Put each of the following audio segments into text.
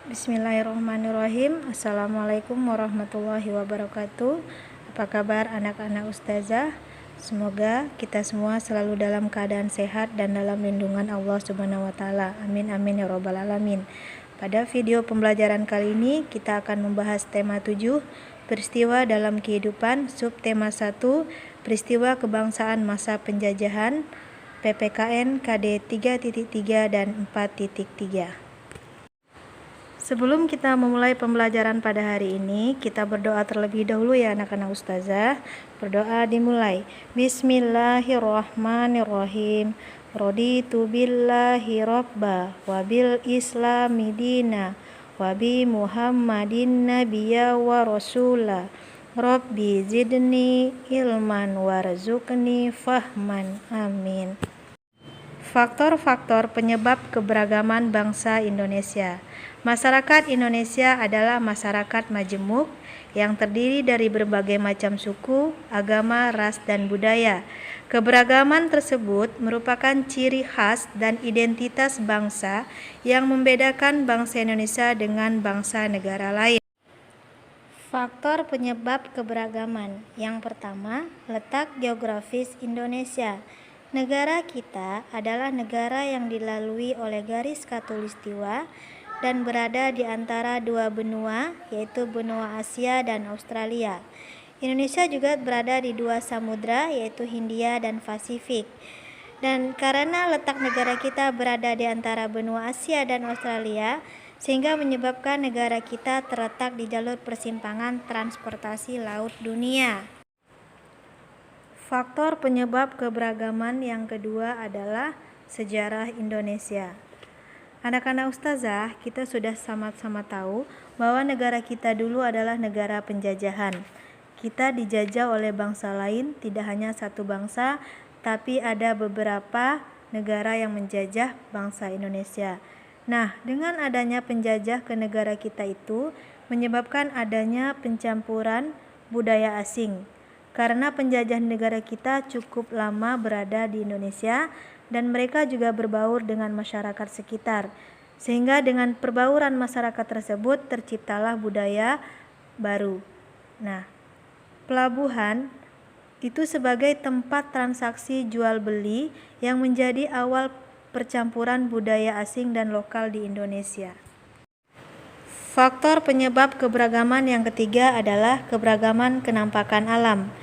Bismillahirrahmanirrahim. Assalamualaikum warahmatullahi wabarakatuh. Apa kabar anak-anak ustazah? Semoga kita semua selalu dalam keadaan sehat dan dalam lindungan Allah Subhanahu wa taala. Amin amin ya rabbal alamin. Pada video pembelajaran kali ini kita akan membahas tema 7, peristiwa dalam kehidupan, subtema 1, peristiwa kebangsaan masa penjajahan, PPKN KD 3.3 dan 4.3. Sebelum kita memulai pembelajaran pada hari ini, kita berdoa terlebih dahulu ya anak-anak ustazah. Berdoa dimulai. Bismillahirrahmanirrahim. Raditu billahi rabba wa bil islami dina wa bi muhammadin nabiyya wa rasula. Rabbi zidni ilman warzuqni fahman. Amin. Faktor-faktor penyebab keberagaman bangsa Indonesia. Masyarakat Indonesia adalah masyarakat majemuk yang terdiri dari berbagai macam suku, agama, ras, dan budaya. Keberagaman tersebut merupakan ciri khas dan identitas bangsa yang membedakan bangsa Indonesia dengan bangsa negara lain. Faktor penyebab keberagaman. Yang pertama, letak geografis Indonesia. Negara kita adalah negara yang dilalui oleh garis khatulistiwa dan berada di antara dua benua, yaitu benua Asia dan Australia. Indonesia juga berada di dua samudra, yaitu Hindia dan Pasifik. Dan karena letak negara kita berada di antara benua Asia dan Australia, sehingga menyebabkan negara kita terletak di jalur persimpangan transportasi laut dunia. Faktor penyebab keberagaman yang kedua adalah sejarah Indonesia. Anak-anak ustazah, kita sudah sama-sama tahu bahwa negara kita dulu adalah negara penjajahan. Kita dijajah oleh bangsa lain, tidak hanya satu bangsa, tapi ada beberapa negara yang menjajah bangsa Indonesia. Nah, dengan adanya penjajah ke negara kita itu menyebabkan adanya pencampuran budaya asing. Karena penjajah negara kita cukup lama berada di Indonesia dan mereka juga berbaur dengan masyarakat sekitar. Sehingga dengan perbauran masyarakat tersebut terciptalah budaya baru. Nah, pelabuhan itu sebagai tempat transaksi jual beli yang menjadi awal percampuran budaya asing dan lokal di Indonesia. Faktor penyebab keberagaman yang ketiga adalah keberagaman kenampakan alam.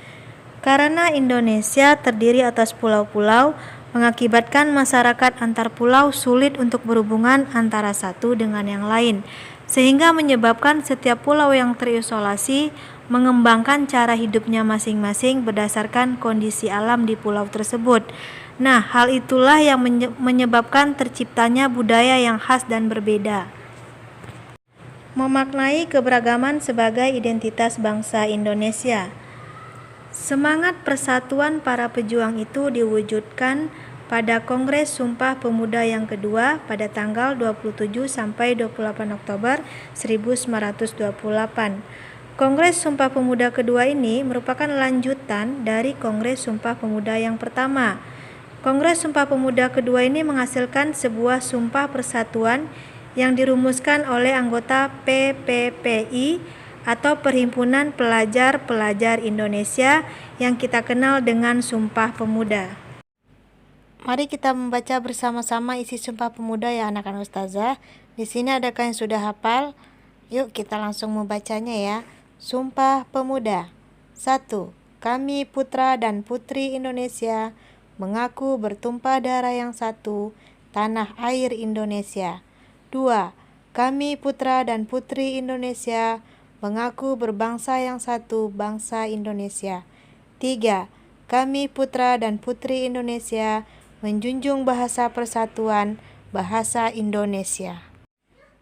Karena Indonesia terdiri atas pulau-pulau, mengakibatkan masyarakat antar pulau sulit untuk berhubungan antara satu dengan yang lain, sehingga menyebabkan setiap pulau yang terisolasi mengembangkan cara hidupnya masing-masing berdasarkan kondisi alam di pulau tersebut. Nah, hal itulah yang menyebabkan terciptanya budaya yang khas dan berbeda. Memaknai keberagaman sebagai identitas bangsa Indonesia. Semangat persatuan para pejuang itu diwujudkan pada Kongres Sumpah Pemuda yang kedua pada tanggal 27 sampai 28 Oktober 1928. Kongres Sumpah Pemuda kedua ini merupakan lanjutan dari Kongres Sumpah Pemuda yang pertama. Kongres Sumpah Pemuda kedua ini menghasilkan sebuah sumpah persatuan yang dirumuskan oleh anggota PPPI atau Perhimpunan Pelajar-Pelajar Indonesia yang kita kenal dengan Sumpah Pemuda. Mari kita membaca bersama-sama isi Sumpah Pemuda ya anak-anak ustazah. Di sini adakah yang sudah hafal? Yuk kita langsung membacanya ya. Sumpah Pemuda. 1. Kami putra dan putri Indonesia mengaku bertumpah darah yang satu, tanah air Indonesia. 2. Kami putra dan putri Indonesia mengaku berbangsa yang satu, bangsa Indonesia. 3. Kami putra dan putri Indonesia menjunjung bahasa persatuan, bahasa Indonesia.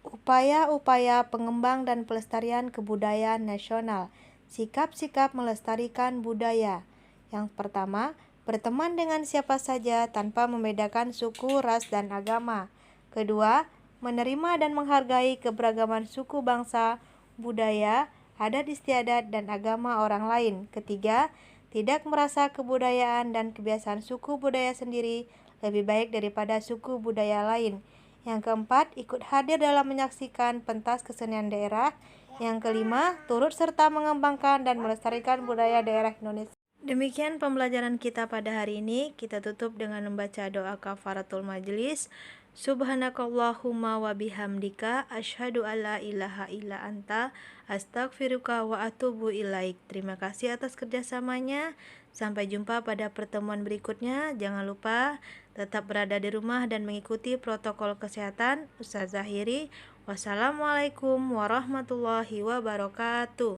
Upaya-upaya pengembang dan pelestarian kebudayaan nasional. Sikap-sikap melestarikan budaya. Yang pertama, berteman dengan siapa saja tanpa membedakan suku, ras, dan agama. Kedua, menerima dan menghargai keberagaman suku bangsa, budaya, adat istiadat, dan agama orang lain. Ketiga, tidak merasa kebudayaan dan kebiasaan suku budaya sendiri lebih baik daripada suku budaya lain. Yang keempat, ikut hadir dalam menyaksikan pentas kesenian daerah. Yang kelima, turut serta mengembangkan dan melestarikan budaya daerah Indonesia. Demikian pembelajaran kita pada hari ini. Kita tutup dengan membaca doa kafaratul majelis. Subhanakallahumma wa bihamdika asyhadu alla ilaha illa anta astaghfiruka wa atubu ilaik. Terima kasih atas kerjasamanya. Sampai jumpa pada pertemuan berikutnya. Jangan lupa tetap berada di rumah dan mengikuti protokol kesehatan. Ustazah Hiri. Wassalamualaikum warahmatullahi wabarakatuh.